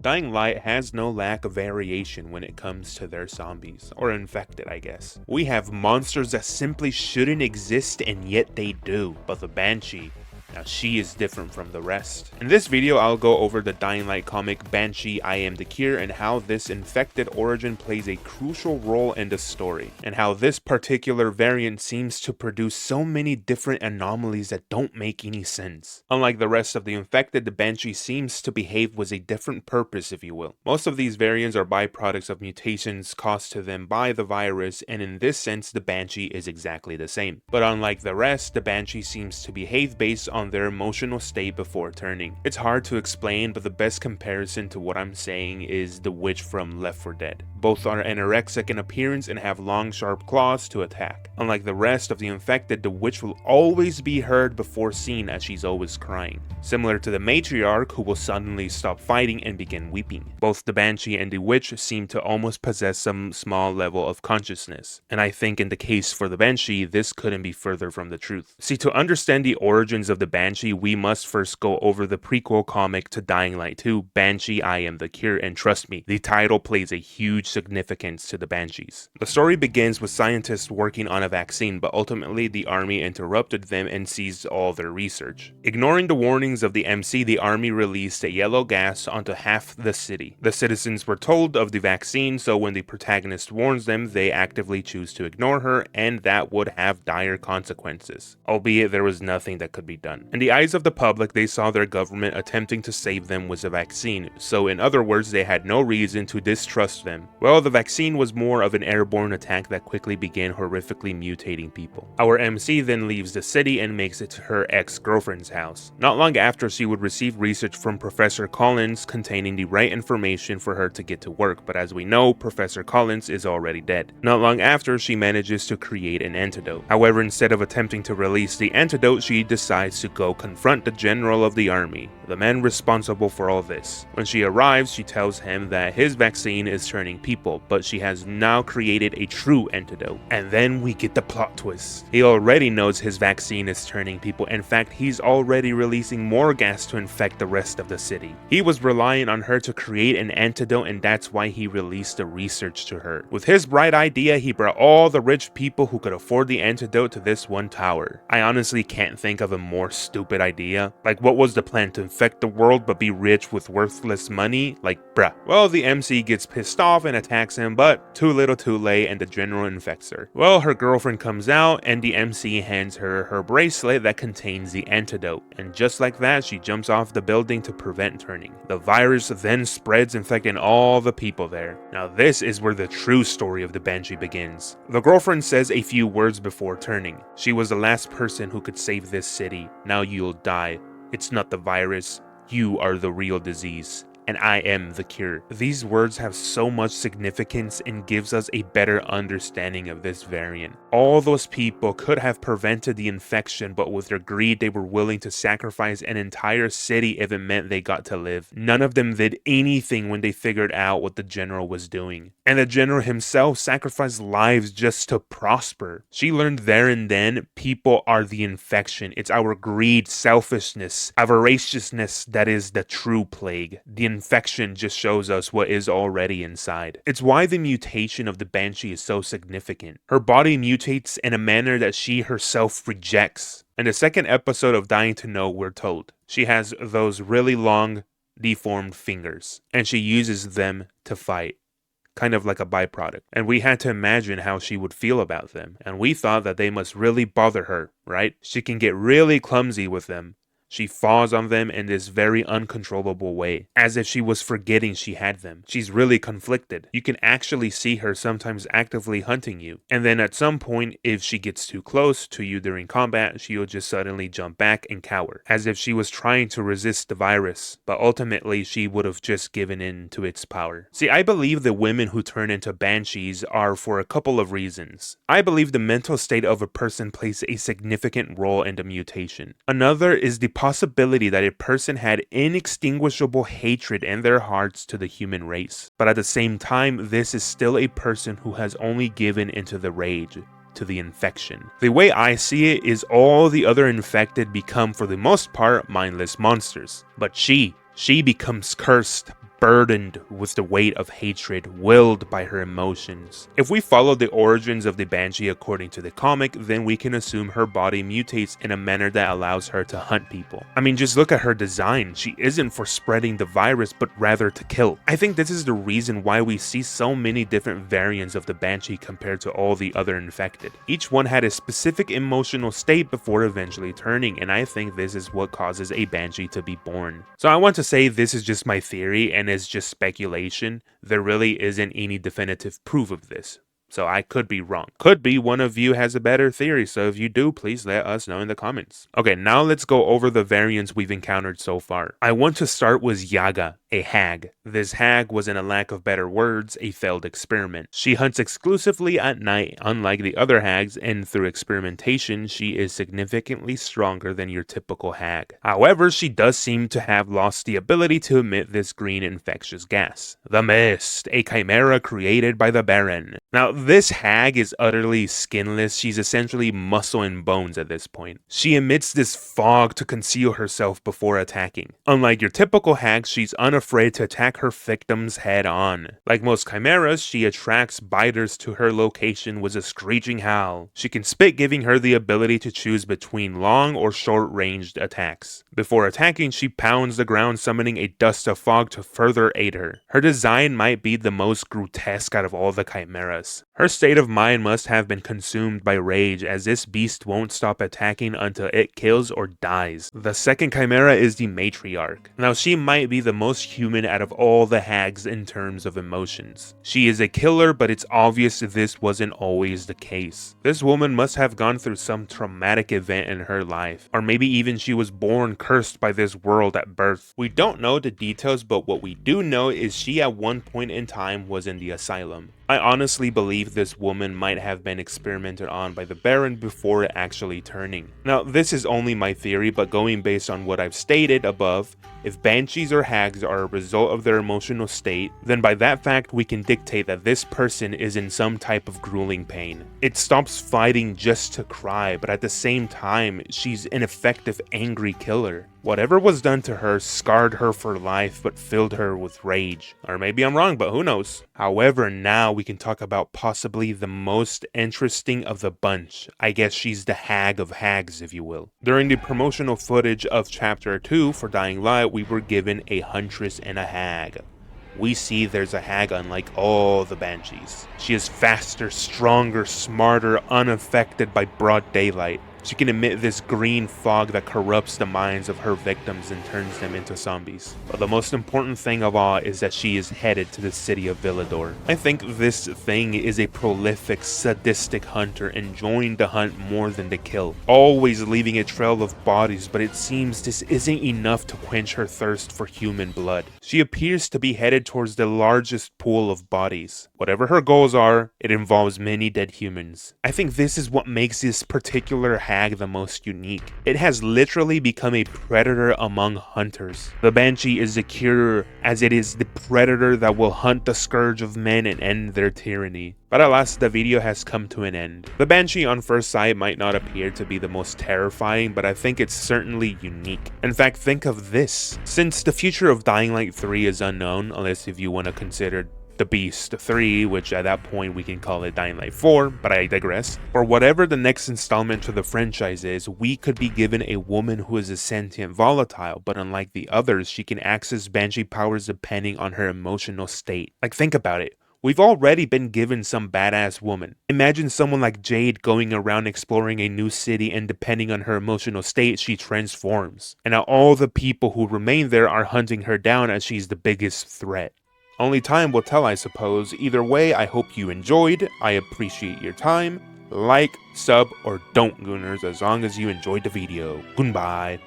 Dying Light has no lack of variation when it comes to their zombies, or infected I guess. We have monsters that simply shouldn't exist and yet they do, but the Banshee, now she is different from the rest. In this video I'll go over the Dying Light comic Banshee I Am the Cure and how this infected origin plays a crucial role in the story, and how this particular variant seems to produce so many different anomalies that don't make any sense. Unlike the rest of the infected, the Banshee seems to behave with a different purpose, if you will. Most of these variants are byproducts of mutations caused to them by the virus, and in this sense the Banshee is exactly the same. But unlike the rest, the Banshee seems to behave based on their emotional state before turning. It's hard to explain, but the best comparison to what I'm saying is the witch from Left 4 Dead. Both are anorexic in appearance and have long sharp claws to attack. Unlike the rest of the infected, the witch will always be heard before seen, as she's always crying. Similar to the Matriarch, who will suddenly stop fighting and begin weeping. Both the Banshee and the witch seem to almost possess some small level of consciousness, and I think in the case for the Banshee, this couldn't be further from the truth. See, to understand the origins of the Banshee, we must first go over the prequel comic to Dying Light 2, Banshee I Am the Cure, and trust me, the title plays a huge significance to the Banshees. The story begins with scientists working on a vaccine, but ultimately the army interrupted them and seized all their research. Ignoring the warnings of the MC, the army released a yellow gas onto half the city. The citizens were told of the vaccine, so when the protagonist warns them, they actively choose to ignore her, and that would have dire consequences, albeit there was nothing that could be done. In the eyes of the public, they saw their government attempting to save them with a vaccine, so in other words, they had no reason to distrust them. Well, the vaccine was more of an airborne attack that quickly began horrifically mutating people. Our MC then leaves the city and makes it to her ex-girlfriend's house. Not long after, she would receive research from Professor Collins containing the right information for her to get to work, but as we know, Professor Collins is already dead. Not long after, she manages to create an antidote. However, instead of attempting to release the antidote, she decides to go confront the general of the army, the man responsible for all this. When she arrives, she tells him that his vaccine is turning people, but she has now created a true antidote. And then we get the plot twist. He already knows his vaccine is turning people. In fact, he's already releasing more gas to infect the rest of the city. He was relying on her to create an antidote, and that's why he released the research to her. With his bright idea, he brought all the rich people who could afford the antidote to this one tower. I honestly can't think of a more stupid idea. Like, what was the plan? To infect the world but be rich with worthless money? Like, bruh. Well, the MC gets pissed off and attacks him, but too little too late, and the general infects her. Well, her girlfriend comes out and the MC hands her her bracelet that contains the antidote, and just like that, she jumps off the building to prevent turning. The virus then spreads, infecting all the people there. Now this is where the true story of the Banshee begins. The girlfriend says a few words before turning. She was the last person who could save this city. Now you'll die. It's not the virus. You are the real disease, and I am the cure. These words have so much significance and gives us a better understanding of this variant. All those people could have prevented the infection, but with their greed, they were willing to sacrifice an entire city if it meant they got to live. None of them did anything when they figured out what the general was doing. And the general himself sacrificed lives just to prosper. She learned there and then, people are the infection. It's our greed, selfishness, avariciousness that is the true plague. The infection just shows us what is already inside. It's why the mutation of the Banshee is so significant. Her body mutates in a manner that she herself rejects. In the second episode of Dying to Know, we're told she has those really long, deformed fingers, and she uses them to fight. Kind of like a byproduct. And we had to imagine how she would feel about them. And we thought that they must really bother her, right? She can get really clumsy with them. She falls on them in this very uncontrollable way, as if she was forgetting she had them. She's really conflicted. You can actually see her sometimes actively hunting you. And then at some point, if she gets too close to you during combat, she'll just suddenly jump back and cower, as if she was trying to resist the virus, but ultimately she would have just given in to its power. See, I believe the women who turn into Banshees are for a couple of reasons. I believe the mental state of a person plays a significant role in the mutation. Another is the possibility that a person had inextinguishable hatred in their hearts to the human race. But at the same time, this is still a person who has only given into the rage, to the infection. The way I see it is all the other infected become, for the most part, mindless monsters. But she becomes cursed, burdened with the weight of hatred willed by her emotions. If we follow the origins of the Banshee according to the comic, then we can assume her body mutates in a manner that allows her to hunt people. I mean, just look at her design. She isn't for spreading the virus, but rather to kill. I think this is the reason why we see so many different variants of the Banshee compared to all the other infected. Each one had a specific emotional state before eventually turning, and I think this is what causes a Banshee to be born. So I want to say this is just my theory and is just speculation. There really isn't any definitive proof of this. So I could be wrong. Could be one of you has a better theory, so if you do, please let us know in the comments. Okay, now let's go over the variants we've encountered so far. I want to start with Yaga, a hag. This hag was, in a lack of better words, a failed experiment. She hunts exclusively at night, unlike the other hags, and through experimentation, she is significantly stronger than your typical hag. However, she does seem to have lost the ability to emit this green infectious gas. The Mist, a chimera created by the Baron. Now, this hag is utterly skinless. She's essentially muscle and bones at this point. She emits this fog to conceal herself before attacking. Unlike your typical hag, she's unafraid to attack her victims head on. Like most chimeras, she attracts biters to her location with a screeching howl. She can spit, giving her the ability to choose between long or short ranged attacks. Before attacking, she pounds the ground, summoning a dust of fog to further aid her. Her design might be the most grotesque out of all the chimeras. Her state of mind must have been consumed by rage, as this beast won't stop attacking until it kills or dies. The second chimera is the Matriarch. Now, she might be the most human out of all the hags in terms of emotions. She is a killer, but it's obvious this wasn't always the case. This woman must have gone through some traumatic event in her life, or maybe even she was born cursed by this world at birth. We don't know the details, but what we do know is she at one point in time was in the asylum. I honestly believe this woman might have been experimented on by the Baron before actually turning. Now, this is only my theory, but going based on what I've stated above, if Banshees or hags are a result of their emotional state, then by that fact we can dictate that this person is in some type of grueling pain. It stops fighting just to cry, but at the same time, she's an effective angry killer. Whatever was done to her scarred her for life but filled her with rage. Or maybe I'm wrong, but who knows? However, now we can talk about possibly the most interesting of the bunch. I guess she's the hag of hags, if you will. During the promotional footage of Chapter 2 for Dying Light, we were given a huntress and a hag. We see there's a hag unlike all the Banshees. She is faster, stronger, smarter, unaffected by broad daylight. She can emit this green fog that corrupts the minds of her victims and turns them into zombies. But the most important thing of all is that she is headed to the city of Villador. I think this thing is a prolific, sadistic hunter, enjoying the hunt more than the kill. Always leaving a trail of bodies, but it seems this isn't enough to quench her thirst for human blood. She appears to be headed towards the largest pool of bodies. Whatever her goals are, it involves many dead humans. I think this is what makes this particular hag the most unique. It has literally become a predator among hunters. The Banshee is the cure, as it is the predator that will hunt the scourge of men and end their tyranny. But alas, the video has come to an end. The Banshee on first sight might not appear to be the most terrifying, but I think it's certainly unique. In fact, think of this. Since the future of Dying Light 3 is unknown, unless if you want to consider the Beast 3, which at that point we can call it Dying Light 4, but I digress. For whatever the next installment to the franchise is, we could be given a woman who is a sentient volatile, but unlike the others, she can access Banshee powers depending on her emotional state. Like, think about it. We've already been given some badass woman. Imagine someone like Jade going around exploring a new city, and depending on her emotional state, she transforms. And now all the people who remain there are hunting her down as she's the biggest threat. Only time will tell, I suppose. Either way, I hope you enjoyed. I appreciate your time. Like, sub, or don't, Gooners, as long as you enjoyed the video. Goodbye.